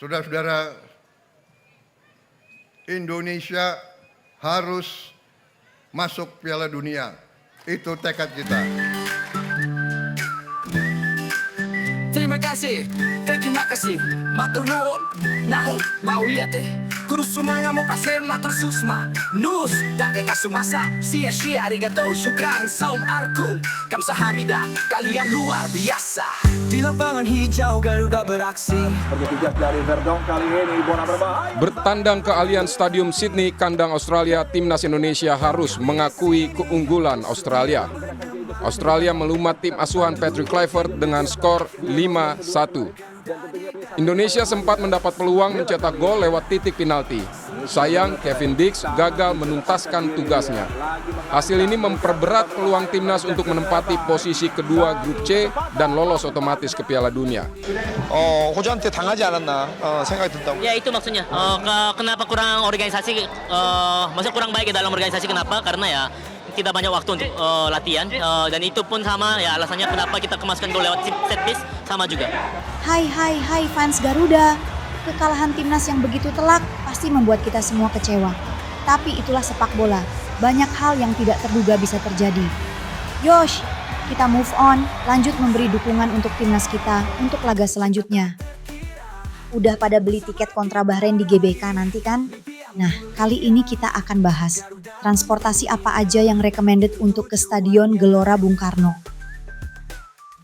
Saudara-saudara, Indonesia harus masuk Piala Dunia. Itu tekad kita. Terima kasih, matur nuwun. Nahu mau lihat kurusuma mo pasir matur susma nus dake kasumasa sia-sia arigato syukran saum arku kamsahamnida, kalian luar biasa. Di lapangan hijau Garuda beraksi. Bergegas dari Verdong kali ini bola berbahaya. Bertandang ke Allianz Stadium Sydney, kandang Australia, timnas Indonesia harus mengakui keunggulan Australia. Australia melumat tim asuhan Patrick Kluivert dengan skor 5-1. Indonesia sempat mendapat peluang mencetak gol lewat titik penalti. Sayang, Kevin Dix gagal menuntaskan tugasnya. Hasil ini memperberat peluang timnas untuk menempati posisi kedua grup C dan lolos otomatis ke Piala Dunia. 호주한테 당하지 않았나 생각이 든다고. Ya itu maksudnya. Kenapa kurang organisasi? Maksudnya kurang baik dalam organisasi. Kenapa? Karena ya kita banyak waktu untuk latihan dan itu pun sama ya alasannya kenapa kita kemaskan gol lewat set piece sama juga. Hai fans Garuda. Kekalahan timnas yang begitu telak pasti membuat kita semua kecewa. Tapi itulah sepak bola. Banyak hal yang tidak terduga bisa terjadi. Yosh, kita move on, lanjut memberi dukungan untuk timnas kita untuk laga selanjutnya. Udah pada beli tiket kontra Bahrain di GBK nanti kan? Nah, kali ini kita akan bahas transportasi apa aja yang recommended untuk ke Stadion Gelora Bung Karno.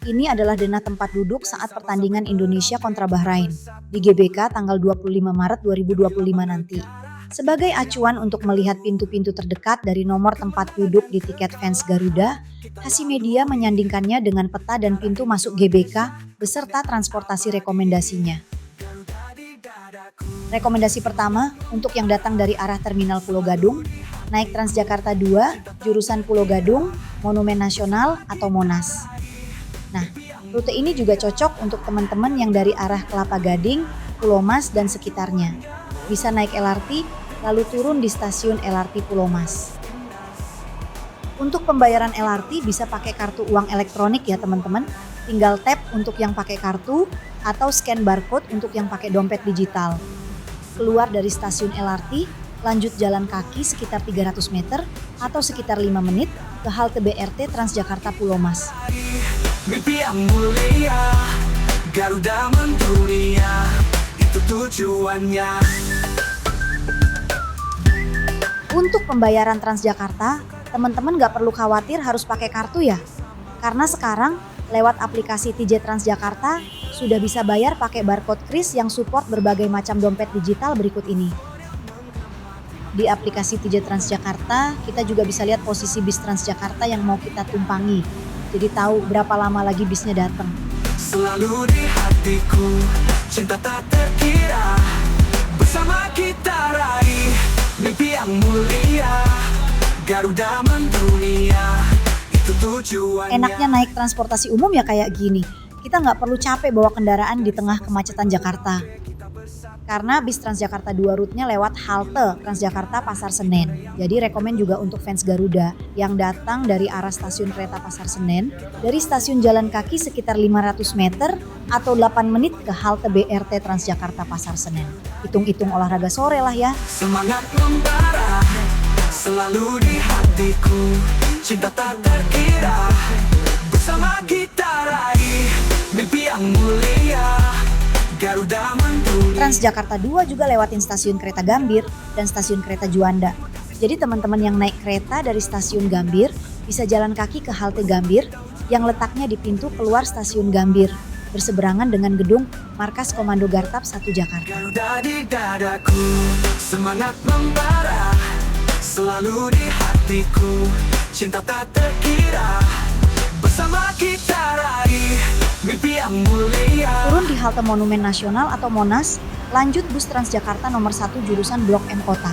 Ini adalah denah tempat duduk saat pertandingan Indonesia kontra Bahrain di GBK tanggal 25 Maret 2025 nanti. Sebagai acuan untuk melihat pintu-pintu terdekat dari nomor tempat duduk di tiket fans Garuda, Hasimedia menyandingkannya dengan peta dan pintu masuk GBK beserta transportasi rekomendasinya. Rekomendasi pertama untuk yang datang dari arah Terminal Pulau Gadung, naik Transjakarta 2, jurusan Pulau Gadung, Monumen Nasional atau Monas. Nah, rute ini juga cocok untuk teman-teman yang dari arah Kelapa Gading, Pulau Mas dan sekitarnya. Bisa naik LRT, lalu turun di stasiun LRT Pulau Mas. Untuk pembayaran LRT bisa pakai kartu uang elektronik ya teman-teman. Tinggal tap untuk yang pakai kartu atau scan barcode untuk yang pakai dompet digital. Keluar dari stasiun LRT, lanjut jalan kaki sekitar 300 meter atau sekitar 5 menit ke halte BRT Transjakarta Pulau Mas. Mimpi yang mulia, Garuda mendunia, itu tujuannya. Untuk pembayaran Transjakarta, teman-teman gak perlu khawatir harus pakai kartu ya. Karena sekarang lewat aplikasi TJ Transjakarta sudah bisa bayar pakai barcode kris yang support berbagai macam dompet digital berikut ini. Di aplikasi TJ Transjakarta, kita juga bisa lihat posisi bis Transjakarta yang mau kita tumpangi. Jadi tahu berapa lama lagi bisnya datang. Selalu di hatiku, cinta tak terkira. Bersama kita raih mimpi yang mulia. Garuda mendunia, itu tujuannya. Enaknya naik transportasi umum ya kayak gini. Kita nggak perlu capek bawa kendaraan di tengah kemacetan Jakarta. Karena bis Transjakarta 2 rute-nya lewat halte Transjakarta Pasar Senen. Jadi rekomen juga untuk fans Garuda yang datang dari arah stasiun kereta Pasar Senen, dari stasiun jalan kaki sekitar 500 meter atau 8 menit ke halte BRT Transjakarta Pasar Senen. Hitung-hitung olahraga sore lah ya. Semangat membara, selalu di hatiku, cinta tak terkira. Bersama kita raih mimpi yang mulia. Garuda mendunia. Transjakarta 2 juga lewatin stasiun kereta Gambir dan stasiun kereta Juanda. Jadi teman-teman yang naik kereta dari stasiun Gambir bisa jalan kaki ke halte Gambir yang letaknya di pintu keluar stasiun Gambir, berseberangan dengan gedung Markas Komando Gartab 1 Jakarta. Garuda di dadaku, semangat membara, selalu di hatiku, cinta tak terkira. Bersama kita raih mimpi yang mulia. Turun di halte Monumen Nasional atau Monas, lanjut bus Transjakarta nomor 1 jurusan Blok M Kota.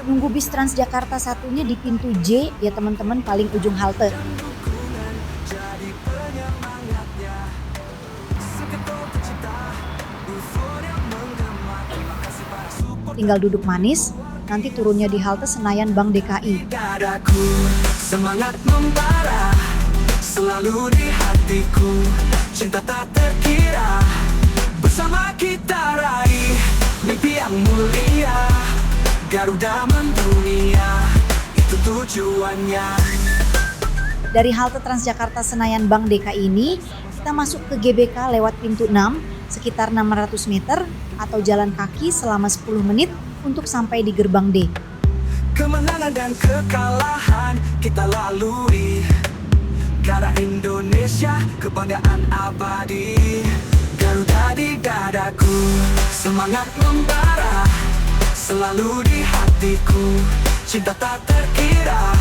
Nunggu bis Transjakarta satunya di pintu J ya teman-teman, paling ujung halte. Tinggal duduk manis, nanti turunnya di halte Senayan Bank DKI. Dadaku, semangat membara, selalu di hatiku, cinta tak terkira. Bersama kita raih mimpi yang mulia. Garuda mendunia, itu tujuannya. Dari halte Transjakarta Senayan Bank DKI ini, kita masuk ke GBK lewat pintu 6, sekitar 600 meter, atau jalan kaki selama 10 menit untuk sampai di gerbang D. Kemenangan dan kekalahan kita lalui. Darah Indonesia, kebanggaan abadi. Garuda di dadaku, semangat membara. Selalu di hatiku, cinta tak terkira.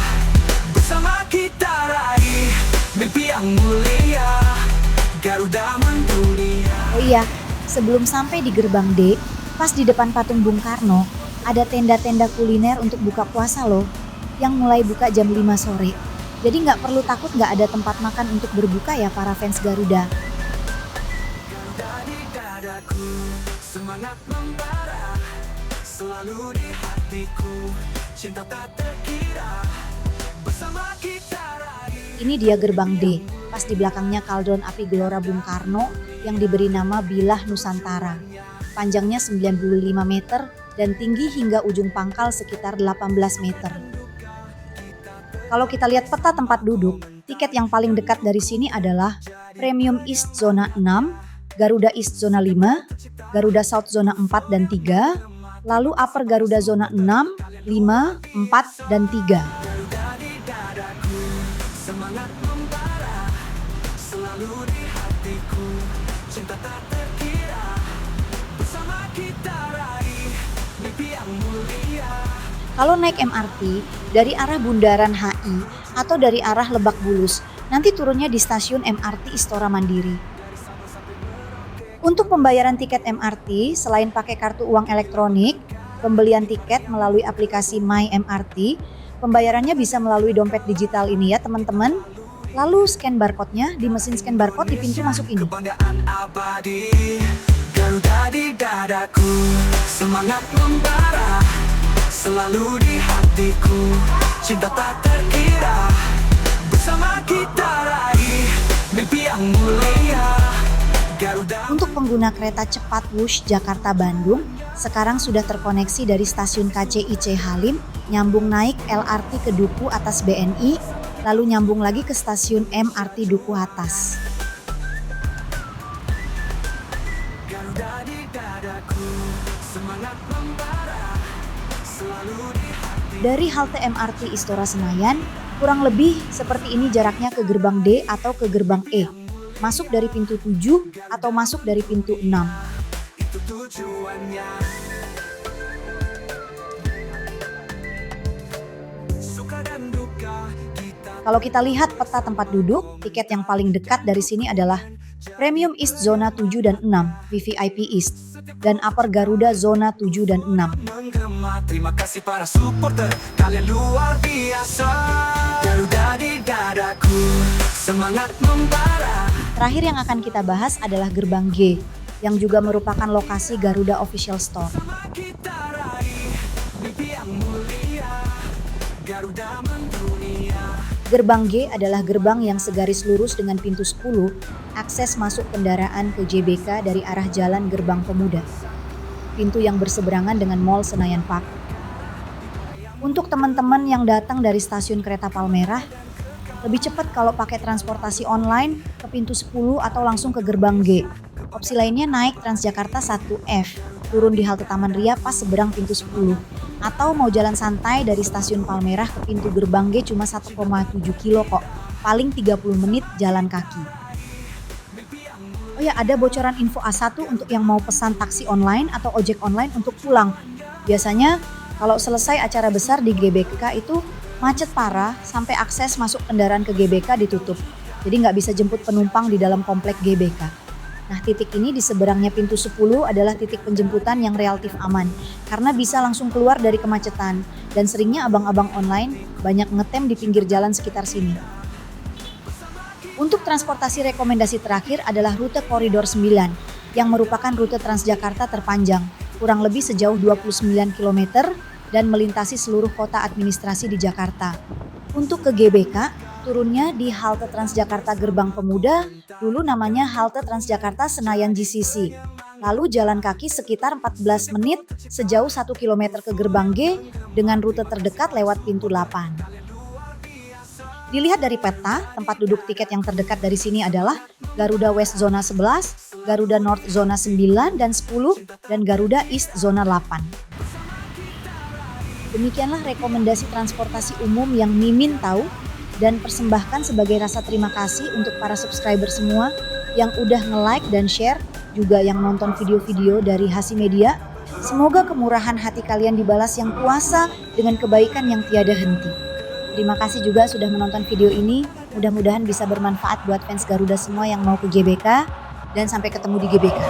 Bersama kita raih mimpi yang mulia. Garuda mendunia. Oh iya, sebelum sampai di gerbang D, pas di depan patung Bung Karno, ada tenda-tenda kuliner untuk buka puasa loh, yang mulai buka jam 5 sore. Jadi nggak perlu takut nggak ada tempat makan untuk berbuka ya para fans Garuda. Garuda di dadaku, semangat membara. Selalu di hatiku, cinta tak terkira. Bersama kita raih. Ini dia gerbang D, pas di belakangnya kaldron api Gelora Bung Karno yang diberi nama Bilah Nusantara. Panjangnya 95 meter dan tinggi hingga ujung pangkal sekitar 18 meter. Kalau kita lihat peta tempat duduk, tiket yang paling dekat dari sini adalah Premium East Zona 6, Garuda East Zona 5, Garuda South Zona 4 dan 3, lalu Upper Garuda Zona 6, 5, 4, dan 3. Garuda di dadaku, semangat membara. Selalu di hatiku, cinta tak terkira. Bersama kita raih mimpi yang mulia. Kalau naik MRT dari arah Bundaran HI atau dari arah Lebak Bulus, nanti turunnya di stasiun MRT Istora Mandiri. Untuk pembayaran tiket MRT, selain pakai kartu uang elektronik, pembelian tiket melalui aplikasi My MRT, pembayarannya bisa melalui dompet digital ini ya teman-teman. Lalu scan barcode-nya di mesin scan barcode di pintu masuk ini. Kebanggaan abadi, Garuda di dadaku, semangat membara. Selalu di hatiku, cinta tak terkira. Bersama kita raih mimpi yang mulia. Garuda. Untuk pengguna kereta cepat Wush Jakarta-Bandung, sekarang sudah terkoneksi dari stasiun KCIC Halim, nyambung naik LRT ke Duku atas BNI, lalu nyambung lagi ke stasiun MRT Duku atas. Garuda di dadaku, semangat membara. Selalu di hati. Dari halte MRT Istora Senayan, kurang lebih seperti ini jaraknya ke gerbang D atau ke gerbang E. Masuk dari pintu 7 atau masuk dari pintu 6. Itu tujuannya. Suka dan duka kita. Kalau kita lihat peta tempat duduk, tiket yang paling dekat dari sini adalah Premium East Zona 7 dan 6, VVIP East, dan Upper Garuda Zona 7 dan 6. Menggema, terima kasih para supporter, kalian luar biasa. Garuda di dadaku, semangat membara. Terakhir yang akan kita bahas adalah gerbang G, yang juga merupakan lokasi Garuda Official Store. Kita raih mimpi yang mulia. Garuda mendunia. Gerbang G adalah gerbang yang segaris lurus dengan pintu 10, akses masuk kendaraan ke JBK dari arah Jalan Gerbang Pemuda. Pintu yang berseberangan dengan Mall Senayan Park. Untuk teman-teman yang datang dari stasiun kereta Palmerah, lebih cepat kalau pakai transportasi online ke pintu 10 atau langsung ke gerbang G. Opsi lainnya naik Transjakarta 1F, turun di halte Taman Ria pas seberang pintu 10. Atau mau jalan santai dari stasiun Palmerah ke pintu gerbang G cuma 1,7 kilo kok, paling 30 menit jalan kaki. Oh ya, ada bocoran info A1 untuk yang mau pesan taksi online atau ojek online untuk pulang. Biasanya kalau selesai acara besar di GBK itu macet parah sampai akses masuk kendaraan ke GBK ditutup. Jadi nggak bisa jemput penumpang di dalam komplek GBK. Nah, titik ini di seberangnya pintu 10 adalah titik penjemputan yang relatif aman karena bisa langsung keluar dari kemacetan dan seringnya abang-abang online banyak ngetem di pinggir jalan sekitar sini. Untuk transportasi rekomendasi terakhir adalah rute Koridor 9 yang merupakan rute Transjakarta terpanjang, kurang lebih sejauh 29 km dan melintasi seluruh kota administrasi di Jakarta. Untuk ke GBK, turunnya di halte Transjakarta Gerbang Pemuda, dulu namanya halte Transjakarta Senayan GCC. Lalu jalan kaki sekitar 14 menit sejauh 1 km ke Gerbang G dengan rute terdekat lewat pintu 8. Dilihat dari peta, tempat duduk tiket yang terdekat dari sini adalah Garuda West Zona 11, Garuda North Zona 9 dan 10, dan Garuda East Zona 8. Demikianlah rekomendasi transportasi umum yang Mimin tahu dan persembahkan sebagai rasa terima kasih untuk para subscriber semua yang udah nge-like dan share, juga yang nonton video-video dari Hasi Media. Semoga kemurahan hati kalian dibalas yang kuasa dengan kebaikan yang tiada henti. Terima kasih juga sudah menonton video ini, mudah-mudahan bisa bermanfaat buat fans Garuda semua yang mau ke GBK, dan sampai ketemu di GBK.